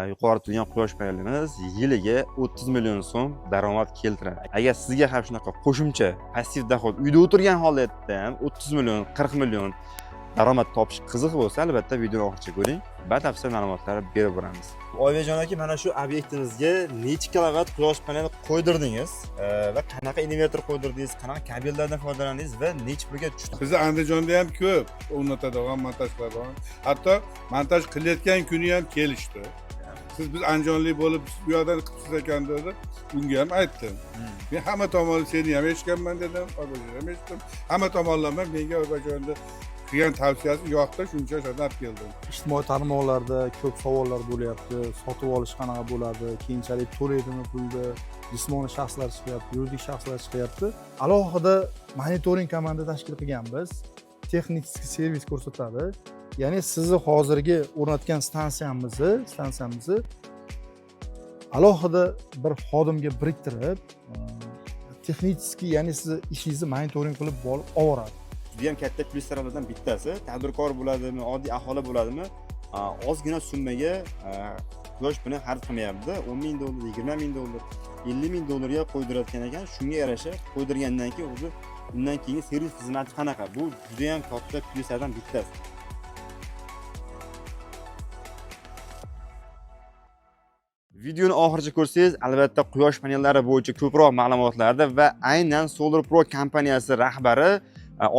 Yuqori turgan quyosh panelimiz yiliga 30 million so'm daromad keltiradi. Agar sizga ham shunaqa qo'shimcha passiv doxod uyda o'tirgan holatda ham 30 million, 40 million daromad topish qiziq bo'lsa, albatta videoni oxirigacha ko'ring. Batafsil ma'lumotlarni berib boramiz. Oybejon aka, mana shu obyektimizga necha kilovat quyosh paneli qo'ydirdingiz va qanaqa invertor qo'ydirdingiz, qanaqa kabellardan foydalandingiz va necha pulga tushdi? Bizda Andijonda ham ko'p o'rnatadigan, montaj qiladigan. Hatto montaj qilayotgan kuni ham kelishdi. Biz andijonlik bo'lib bu yerdan qilibsiz ekan dedi. Bunga ham aytdim. Men hamma tomonni seni ham eshitganman dedim, Oybejon ham eshitdim. Hamma tomonlama menga Oybejonda qilgan tavsiyasi yoqdi, shuncha shunday keldim. Ijtimoiy tarmoqlarda ko'p savollar bo'lyapti. Sotib olish qanaqa bo'ladi? Keyinchalik to'laydimi pulni? Jismoniy shaxslar chiqyapti, yuridik shaxslar chiqyapti. Alohida monitoring komanda tashkil qilganmiz. Texnik servis ko'rsatadi. Ya'ni sizni hozirgi o'rnatgan stansiyamizni alohida bir xodimga biriktirib, texnik, ya'ni sizni ishingizni monitoring qilib oladi. Juda ham katta plyuslardan bittasi, tadbirkor bo'ladimi, oddiy aholi bo'ladimi, ozgina summaga quyosh panel xarid qilmayapti. 10 ming dollar, 20 ming dollar, 50 ming dollarga qo'ydirayotgan ekan. Shunga yarasha qo'ydirgandan keyin o'zi undan keyingi servis xizmati qanaqa? Bu juda ham katta plyuslardan bittasi. Videoni oxirigacha ko'rsangiz, albatta quyosh panellari bo'yicha ko'proq ma'lumotlarni va aynan Solar Pro kompaniyasi rahbari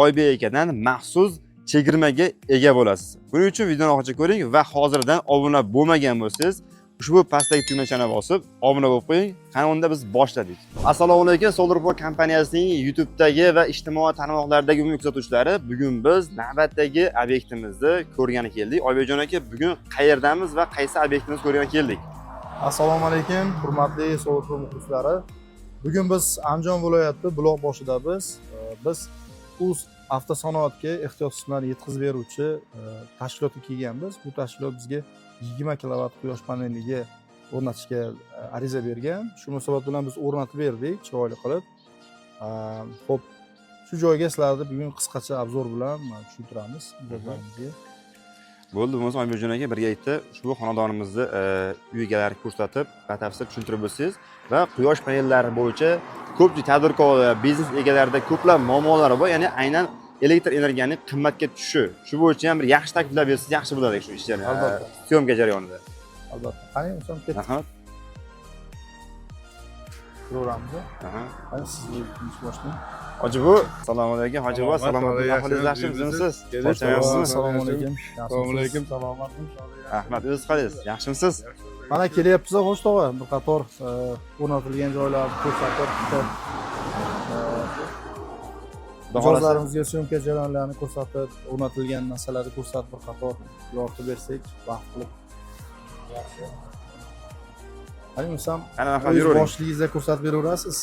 Oybek akadan maxsus chegirmaga ega bo'lasiz. Buning uchun videoni oxirigacha ko'ring va hozirdan obuna bo'lmagan bo'lsangiz, ushbu pastdagi tugmachani bosib obuna bo'lib qo'ying. Qani unda biz boshladik. Assalomu alaykum, Solar Pro kompaniyasining YouTube'dagi va ijtimoiy tarmoqlardagi umumiy kuzatuvchilari. Bugun biz navbatdagi obyektimizni ko'rgani keldik. Oybejon aka, bugun qayerdamiz va qaysi obyektimizni ko'rgani keldik? Assalomu alaykum, hurmatli Solar Pro muxlislari. Bugun biz Andijon viloyati Buloqboshidamiz. Biz Uz avtosanoatga ehtiyoj qismlarni yetkazib beruvchi tashkilotga kelganmiz. Bu tashkilot bizga 20 kilovat quyosh paneliga o'rnatishga ariza bergan. Shu munosabat bilan biz o'rnatib berdik, chiroyli qilib. Xo'p, shu joyga sizlarni bugun qisqacha obzor bilan tushuntiramiz. Bo'ldi, bo'lmasa Oybejon aka birga aytdi, ushbu xonadonimizni uy egalari ko'rsatib, batafsil tushuntirib bo'lsangiz va quyosh panellari bo'yicha ko'pchilik tadbirkorlar, biznes egalarida ko'plab muammolar bor, ya'ni aynan elektr energiyaning qimmatga tushishi. Shu bo'yicha ham bir yaxshi takliflar bersangiz yaxshi bo'ladi shu ishlarni. Albatta. Syomka jarayonida. Albatta. Qani, o'zim ketdim. Rahmat. Ko'ramiz. Qani sizga ish boshlang. Hoji bu, assalomu alaykum. Hoji bu, assalomu alaykum. Ahvolingiz yaxshimisiz? Assalomu alaykum. Assalomu alaykum. Rahmat, o'zingiz qalaysiz? Yaxshimisiz? Mana kelyapmiz, xo'sh tog'a, bir qator o'rnatilgan joylarni ko'rsatib, mijozlarimizga syomka jarayonlarini ko'rsatib, o'rnatilgan narsalarni ko'rsatib, bir qator yoritib bersak, vaqt qilib. Yaxshi. Qani, o'zim, o'z boshligingizda ko'rsatib beraverasiz.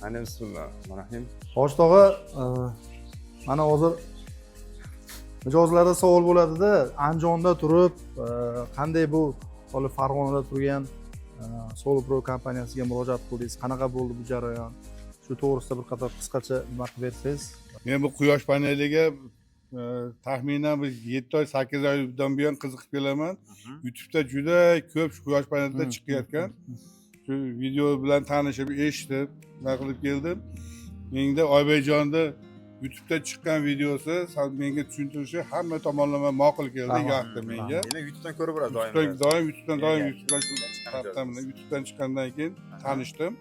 Mana bismillah. Rahim. Xo'sh tog'a, mana hozir mijozlarda savol bo'ladi-da, Andijonda turib, qanday bu hali Farg'onada turgan Solar Pro kompaniyasiga murojaat qildingiz? Qanaqa bo'ldi bu jarayon? Shu to'g'risida bir qator qisqacha nima bersangiz. Men bu quyosh paneliga taxminan 7 oy, 8 oydan buyon qiziqib kelaman. YouTube'da juda ko'p quyosh panelida chiqayotgan. Shu video bilan tanishib, eshitib, nima qilib keldim. Menga Oybejonni YouTube'da chiqqan videosi menga tushuntirishi hamma tomonlama ma'qul keldi, yoqdi menga. Demak, YouTube'dan ko'rib borasiz doim. YouTube'dan chiqqandan keyin tanishdim.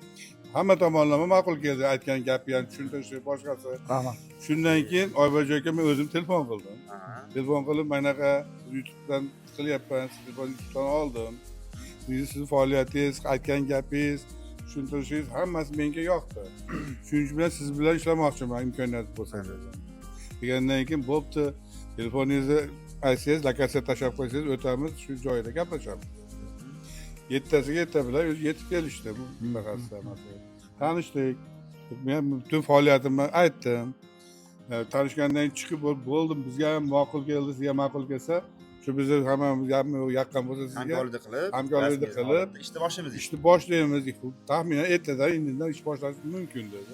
Hamma tomonlama ma'qul keldi, aytgan gapi ham tushuntirishi boshqasi. Rahmat. Shundan keyin Oybejon aka men o'zim telefon qildim. Telefon qilib, "Manaqa YouTube'dan qilyapman, YouTube'dan oldim. Sizni faoliyatingiz, aytgan gapingiz, tushuntirishingiz hammasi menga yoqdi. Shuning bilan siz bilan ishlamoqchiman, imkoniyat bo'lsa." degandan keyin bo'pti, telefoningizni aytsangiz, lokatsiya tashlab qo'ysangiz, o'tamiz, shu joyda gaplashamiz. 7tasiga bilan yetib kelishdi bu bunaqasi. Tanishdik. Men butun faoliyatimni aytdim. Tanishgandan keyin chiqib bo'ldim, bizga ham ma'qul keldi, sizga ma'qul kelsa, shu bizni hammamiz yaqin bo'lsa sizga hamkorlik qilib ishni boshlaymiz. Taxminan ertadan indindan ish boshlash mumkin dedi.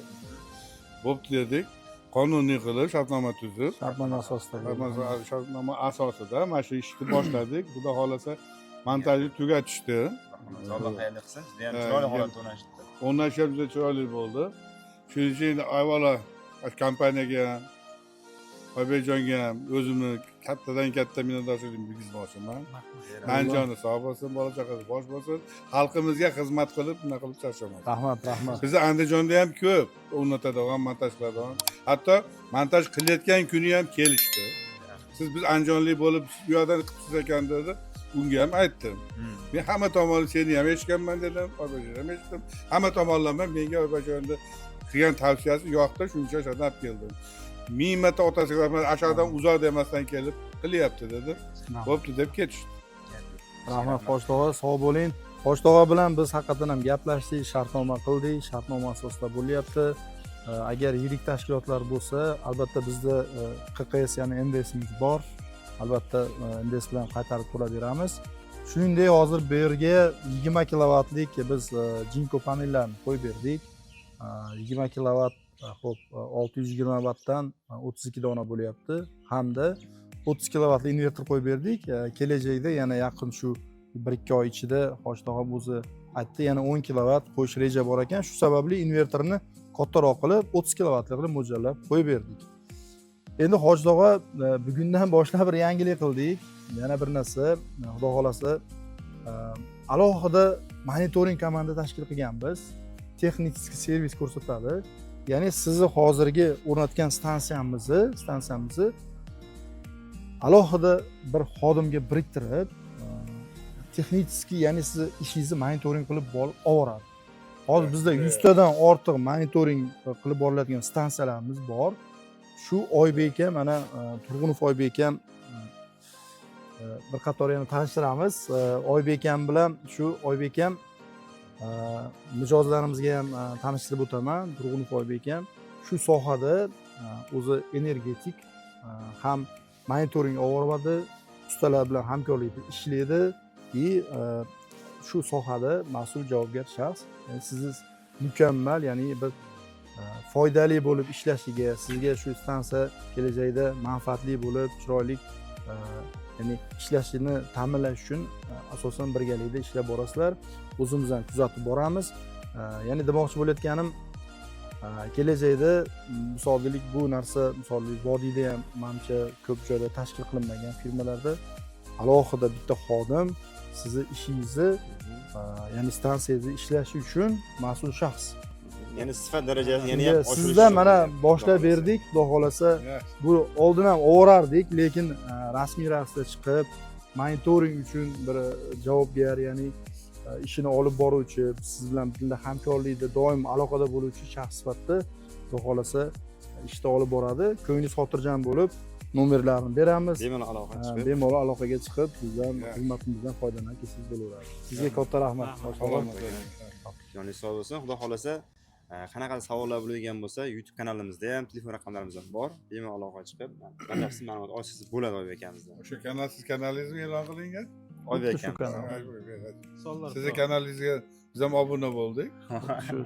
Bo'pti dedik. qonuniy qilib shartnoma tuzib, Shartnoma asosida. shartnoma asosida mana shu ishni boshladik. Xudo xolasa montajni tugatishdi. Alloh xayrli qilsin. Juda ham chiroyli holatda o'ynashibdi. O'rnashib juda chiroyli bo'ldi. Shuning uchun avvalo kompaniyaga ham, Oybekjonga ham o'zimni kattadan katta minnatdorchiligimni bildirmoqchiman. Anjoni sog' bo'lsin, bola chaqasi bosh bo'lsin, xalqimizga xizmat qilib, bunaqa qilib charchamaydi. Rahmat, rahmat. Bizni Andijonda ham ko'p o'rnatadigan, montaj qiladigan. Hatto montaj qilayotgan kuni ham kelishdi. Biz andijonlik bo'lib, bu yerdan qilibsiz ekan dedi. Unga ham aytdim. Men hamma tomonni seni ham eshitganman dedim, Oybekjonni ham eshitdim. Hamma tomonlama menga Oybekjonni qilgan tavsiyasi yoqdi, shuning uchun shunday olib keldim. Ming marta otasiga rahmat, ashardan uzoq demasdan kelib qilyapti dedi. Bo'pti deb ketishdi. Rahmat Qo'shtog'a, sog' bo'ling. Qo'shtog'a bilan biz haqiqatan ham gaplashdik, shartnoma qildik, shartnoma asosida bo'lyapti. Agar yirik tashkilotlar bo'lsa, albatta bizda QQS ya'ni NDSimiz bor. Albatta NDS bilan qaytarib to'laveramiz. Shuningdek, hozir bu yerga 20 kilovatlik biz Jinko panellarni qo'yib berdik. 20 kilovat, xo'p, 620 wattdan 32 dona bo'lyapti. Hamda 30 kilovatli invertor qo'yib berdik. Kelajakda yana yaqin shu 1-2 oy ichida Qo'shtog'a o'zi aytdi, yana 10 kilovat qo'yish reja bor ekan. Shu sababli invertorni kattaroq qilib 30 kilovatli qilib mo'ljallab qo'yib berdik. Endi Hojdog'a bugundan boshlab bir yangilik qildik. Yana bir narsa, Xudo xolasa, alohida monitoring komanda tashkil qilganmiz. Texnik servis ko'rsatadi. Ya'ni sizni hozirgi o'rnatgan stansiyamizni alohida bir xodimga biriktirib, texnik, ya'ni sizni ishingizni monitoring qilib oladi. Hozir bizda 100 tadan ortiq monitoring qilib boriladigan stansiyalarimiz bor. Shu Oybek ham, mana Turg'unov Oybek ham bir qator yana tanishtiramiz. Oybek ham bilan shu Oybek ham mijozlarimizga ham tanishtirib o'taman. Turg'unov Oybek ham shu sohada o'zi energetik ham monitoring olib ustalar bilan hamkorlikda ishlaydi va shu sohada mas'ul javobgar shaxs. Yani siz mukammal, ya'ni bir foydali bo'lib ishlashiga, sizga shu stansiya kelajakda manfaatli bo'lib, chiroyli ya'ni ishlashini ta'minlash uchun asosan birgalikda ishlab borasizlar. O'zimiz ham kuzatib boramiz. Ya'ni demoqchi bo'layotganim, kelajakda misollik bu narsa, misollik vodiyda ham menimcha ko'p joyda tashkil qilinmagan firmalarda alohida bitta xodim sizni ishingizni, ya'ni stansiyangizni ishlashi uchun mas'ul shaxs. Ya'ni sifat darajasini yana ham oshirish. Sizda mana boshlab berdik, Xudo xolasa bu oldin ham o'rardik, lekin rasmiy ravishda chiqib monitoring uchun bir javobgar, ya'ni ishini olib boruvchi, siz bilan birga hamkorlikda doim aloqada bo'luvchi shaxs sifatida Xudo xolasa ishni olib boradi. Ko'nglingiz xotirjam bo'lib, nomerlarini beramiz. Bemalol aloqaga chiqib, bizdan xizmatimizdan foydalanib kelsangiz bo'laveradi. Sizga katta rahmat. Joningiz sog' bo'lsin. Xudo xolasa qanaqa savollar bo'lgan bo'lsa, YouTube kanalimizda ham telefon raqamlarimiz ham bor. Bemalol aloqaga chiqib, batafsil ma'lumot olsangiz bo'ladi Oybek akamizdan. O'sha kanalingiz e'lon qilingan? Oybek akam. Sizni kanalingizga biz ham obuna bo'ldik.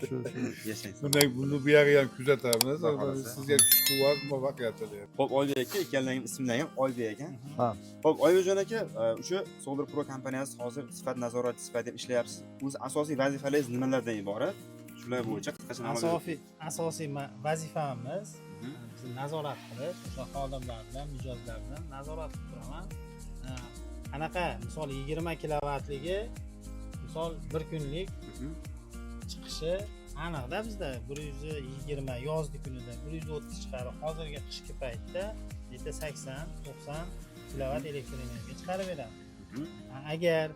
Shu. Yashang. Buni bu yerga ham kuzatamiz. Sizga kuch-quvvat, muvaffaqiyat tilayman. Xo'p, Oybek aka, ikkalangizning ismlari ham Oybek ekan. Ha. Xo'p, Oybekjon aka, o'sha Solar Pro kompaniyasi hozir sifat nazoratchi sifatida ishlayapsiz. O'zi asosiy vazifalaringiz nimalardan iborat? Shular bo'yicha qisqacha ma'lumot. Asosiy vazifamiz bizni nazorat qilish, o'sha xodimlar bilan, mijozlar bilan nazorat qilib turaman. Qanaqa, misol 20 kilovatligi, misol bir kunlik chiqishi aniqda bizda 120 yozgi kunida 130 chiqarib, hozirgi qishki paytda 80-90 kilovat elektr energiya chiqarib beradi. Agar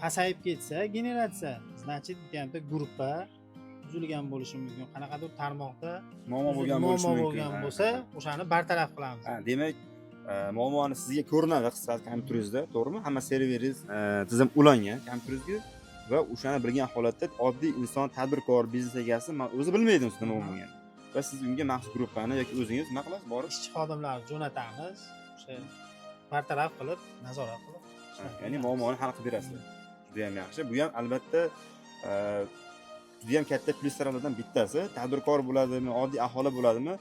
pasayib ketsa, generatsiya, значит, bitta gruppa buzilgan bo'lishi mumkin. Qanaqadir tarmoqda muammo bo'lgan bo'lsa, o'shani bartaraf qilamiz. Demak, muammoni sizga ko'rinadi qisqasi kompyuteringizda, to'g'rimi? Hamma serveringiz tizim ulangan kompyuteringizga va o'shani bilgan holatda oddiy inson, tadbirkor, biznes egasi o'zi bilmaydi nima bo'lgan. Va siz unga maxsus gruppani yoki o'zingiz nima qilasiz? Borib ishchi xodimlarni jo'natamiz, o'sha bartaraf qilib, nazorat qilib, ya'ni muammoni hal qilib berasiz. Juda ham yaxshi. Bu ham albatta juda ham katta plyuslardan bittasi. Tadbirkor bo'ladimi, oddiy aholi bo'ladimi,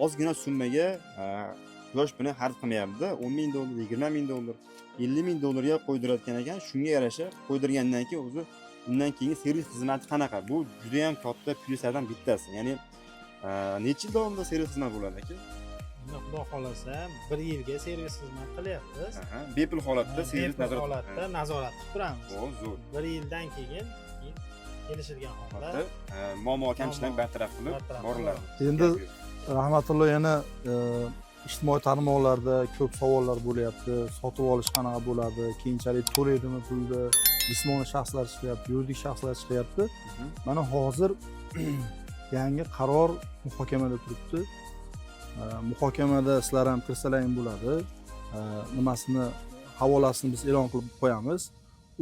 ozgina summaga quyosh panel xarid qilmayapti. 10 ming dollar, 20 ming dollar, 50 ming dollarga qo'ydirayotgan ekan. Shunga yarasha qo'ydirgandan keyin o'zi undan keyingi servis xizmati qanaqa? Bu juda ham katta plyuslardan bittasi. Ya'ni necha yil davomida servis xizmati bo'ladi aka? Xudo xolasa 1 yilga servis xizmat qilyapmiz. Bepul holatda servis Bepul holatda nazorat qilib turamiz. Zo'r. 1 yildan keyin kelishilgan holda muammo kamchiliklarni bartaraf qilib boriladi. Endi rahmatulloh yana ijtimoiy tarmoqlarda ko'p savollar bo'lyapti. Sotib olish qanaqa bo'ladi? Keyinchalik to'laydimi pulni? Jismoniy shaxslar chiqyapti, yuridik shaxslar chiqyapti. Mana hozir yangi qaror muhokamada turibdi. Muhokamada sizlar ham kirsalaring bo'ladi. Nimasini havolasini biz e'lon qilib qo'yamiz.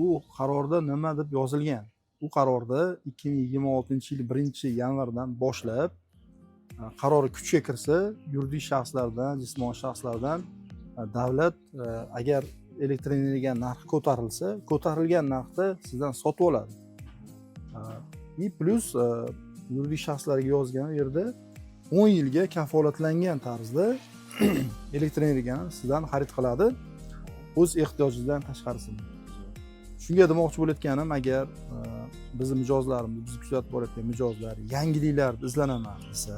U qarorda nima deb yozilgan? U qarorda 2026-yil 1-yanvardan boshlab qaror kuchga kirsa, yuridik shaxslardan, jismoniy shaxslardan davlat agar elektr energiya narxi ko'tarilsa, ko'tarilgan narxda sizdan sotib oladi. И plus yuridik shaxslarga yozgan yerda 10 yilga kafolatlangan tarzda elektr energiyani sizdan xarid qiladi, o'z ehtiyojidan tashqarisini. Shunga demoqchi bo'layotganim, agar bizni mijozlarimiz, biz kuzatib borayotgan mijozlar yangiliklarni izlanaman desa,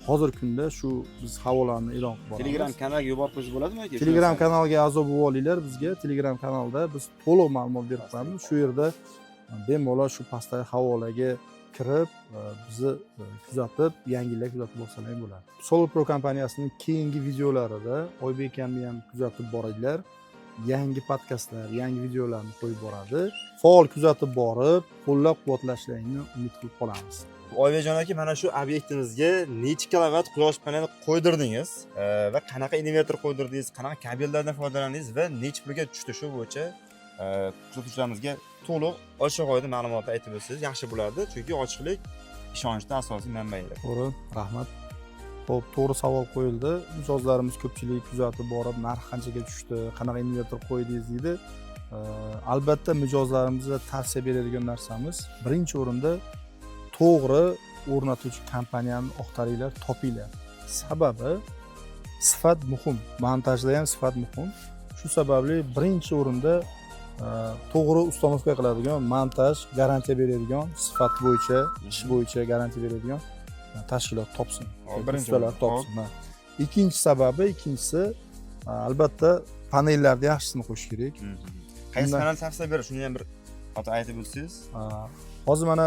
hozirgi kunda shu biz havolani e'lon qilib boramiz. Telegram kanaliga yuborib qo'yish bo'ladimi aka? Telegram kanaliga a'zo bo'lib olinglar. Bizga Telegram kanalda biz to'liq ma'lumot berib qo'yamiz. Shu yerda bemalol shu pastdagi havolaga kirib, bizni kuzatib, yangiliklar kuzatib borsalar bo'ladi. Solar Pro kompaniyasining keyingi videolarida Oybek akamni ham kuzatib boringlar. Yangi podkastlar, yangi videolarni qo'yib boradi. Faol kuzatib borib, qo'llab-quvvatlashlaringni umid qilib qolamiz. Oybekjon aka, mana shu obyektimizga necha kilovat quyosh paneli qo'ydirdingiz va qanaqa invertor qo'ydirdingiz, qanaqa kabellardan foydalandingiz va necha pulga tushdi, shu bo'yicha kuzatuvchilarimizga to'liq ochiq-oydin ma'lumotlar aytib o'tsangiz yaxshi bo'lardi, chunki ochiqlik ishonchning asosiy manbaidir. To'g'ri, rahmat. Xo'p, to'g'ri savol qo'yildi. Mijozlarimiz ko'pchilik kuzatib borib, narx qanchaga tushdi, qanaqa invertor qo'ydingiz deydi. Albatta mijozlarimizga tavsiya beradigan narsamiz, birinchi o'rinda to'g'ri o'rnatuvchi kompaniyani oqtaringlar, topinglar. Sababi sifat muhim, montajda ham sifat muhim. Shu sababli birinchi o'rinda to'g'ri ustanovka qiladigan, montaj garantiya beradigan, sifat bo'yicha, ish bo'yicha garantiya beradigan tashkilot topsin. Ustalar topsin. Ikkinchisi albatta panellarni yaxshisini qo'yish kerak. Qaysi panel tavsiya berish, shuni ham bir xato aytib o'tsangiz. Hozir mana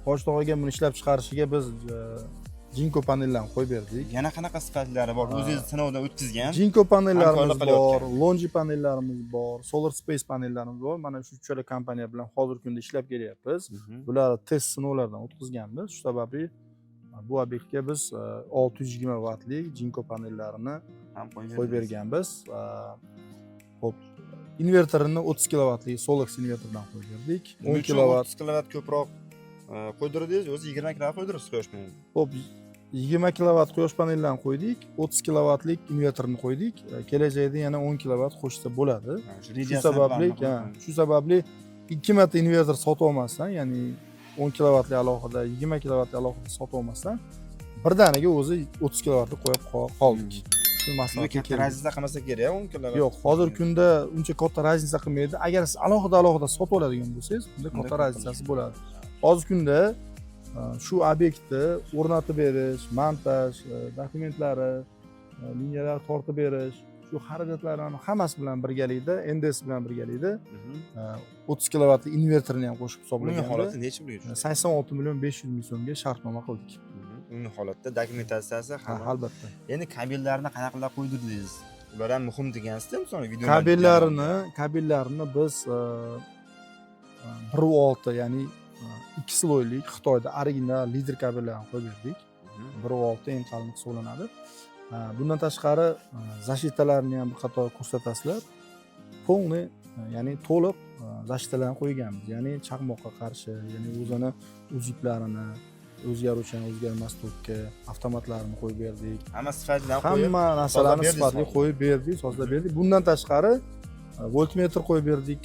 Qo'shtog'iga buni ishlab chiqarishiga biz Jinko panellarni qo'yib berdik. Yana qanaqa sifatlari bor? O'zingiz sinovdan o'tkazgan? Jinko panellarimiz bor, Longi panellarimiz bor, Solar Space panellarimiz bor. Mana shu uchala kompaniya bilan hozirgi kunda ishlab kelyapmiz. Bularni test sinovlardan o'tkazganmiz. Shu sababli bu obyektga biz 620 wattlik Jinko panellarini ham qo'yib berganmiz. Xo'p, invertorini 30 kilovatlik Solex invertordan qo'yib berdik. 10 kilovat, 30 kilovat ko'proq qo'ydirdingiz, o'zi 20 kilovat qo'ydirsiz quyosh panelini. Xo'p, 20 kilovat quyosh panellarini qo'ydik, 30 kilovatlik invertorni qo'ydik. Kelajakda yana 10 kilovat qo'shsa bo'ladi. Shu sababli 2 marta invertor sotib olmasdan, ya'ni 10 kilovatli alohida, 20 kilovatli alohida sotib olmasdan, birdaniga o'zi 30 kilovatni qo'yib qoldik. Shu maslahatga katta raznica qilmasa kerak, 10 kilovat. Yo'q, hozirgi kunda uncha katta raznica qilmaydi. Agar siz alohida sotib oladigan bo'lsangiz, unda katta raznicasi bo'ladi. Hozirgi kunda shu obyektni o'rnatib berish, montaj, dokumentlari, liniyalar tortib berish, shu xarajatlarning hammasi bilan birgalikda, NDS bilan birgalikda 30 kilovatli invertorni ham qo'shib hisoblaganda, uning holati necha pulga tushdi? 86 million 500 ming so'mga shartnoma qildik. Uning holatda dokumentatsiyasi Ha, albatta. Endi kabellarni qanaqalar qo'ydirdingiz? Ular ham muhim degansizda, masalan, video kabellarni biz 1.6, ya'ni 2 sloylik Xitoyda original lider kabellarni qo'yib berdik. 1.6 eng qalin hisoblanadi. Bundan tashqari zashitalarni ham bir qator ko'rsatasizlar. Polni, ya'ni to'liq zashitalarni qo'yganmiz. Ya'ni chaqmoqqa qarshi, ya'ni o'zini uziplarini, o'zgaruvchan, o'zgarmas tokka, avtomatlarini qo'yib berdik. Hamma sifatlarni qo'yib, hamma narsalarni sifatli qo'yib berdik, sozlab berdik. Bundan tashqari voltmetr qo'yib berdik.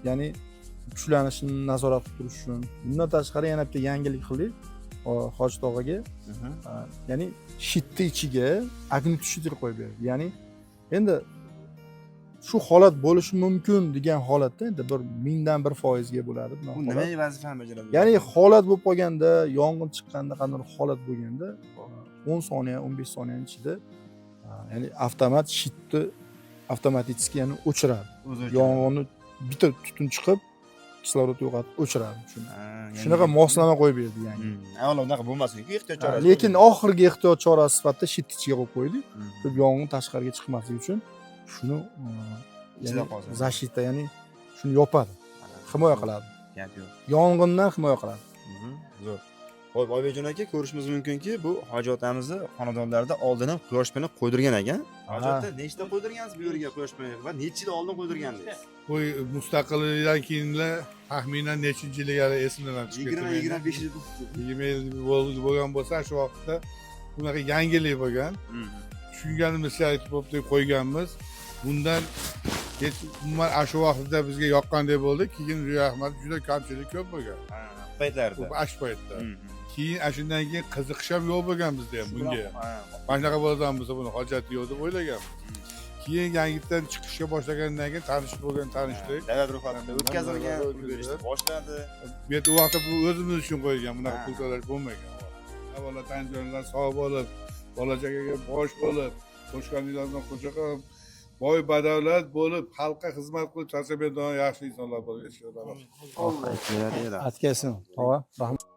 Ya'ni kuchlanishini nazorat qilish uchun. Bundan tashqari yana bitta yangilik qildik. Hoji tog'aga. Ya'ni shitni ichiga agnitushitr qo'yib berdi. Ya'ni endi shu holat bo'lishi mumkin degan holatda endi bir 1000% bo'ladi bu Bu holat. nima vazifani bajaradi? Ya'ni holat bo'lib qolganda, yong'in chiqqanda qanday holat bo'lganda 10 soniya, 15 soniyaning ichida ya'ni avtomat shitni avtomatik ya'ni o'chiradi. Yong'inni bitta tutun chiqib, kislorod yo'qotib o'chiradi shuni. Shunaqa moslama qo'yib berdi ya'ni. Avvalo unaqa bo'lmasin-ku, ehtiyot chorasi. Lekin oxirgi ehtiyot chorasi sifatida shit ichiga qo'yib qo'ydik. Deb yong'in tashqariga chiqmasligi uchun shuni ichida qolsin. zashita ya'ni shuni yopadi, himoya qiladi. Gap yo'q. Yong'indan himoya qiladi. Zo'r. Xo'p, Oybekjon aka, ko'rishimiz mumkinki, bu Hoji otamizni xonadonlarida oldin ham quyosh panel qo'ydirgan ekan. Hoji ota, nechta qo'ydirgansiz bu yerga quyosh panel va necha yil oldin qo'ydirgandingiz? Bu mustaqillikdan keyinlar taxminan nechinchi yilga esimdan chiqib 20-25 yil. 20 yil bo'lgan bo'lsa, shu vaqtda bunaqa yangilik bo'lgan. Tushunganimiz kerak bo'lib deb qo'yganmiz. Bundan umuman shu vaqtda bizga yoqqandek bo'ldi. Keyin rahmat juda kamchilik ko'p bo'lgan. Paytlarda. Ash paytda. Keyin shundan keyin qiziqish ham yo'q bo'lgan bizda ham bunga. Mana shunaqa bo'ladigan bo'lsa buni hojati yo'q deb o'ylaganmiz. Keyin yangitdan chiqishga boshlagandan keyin tanishdik. Davlat ro'yxatida o'tkazilgan, pul berishni boshladi. Bu yerda u vaqtda bu o'zimiz uchun qo'yilgan, bunaqa pul to'lash bo'lmagan. Avvalo tanjonlar sog' bo'lib, bola chaqaga bosh bo'lib, qo'shganinglardan qo'sha qilib, boy badavlat bo'lib, xalqqa xizmat qilib charchamaydigan yaxshi insonlar bo'lib yashaydilar. Atkasin, tog'a, rahmat.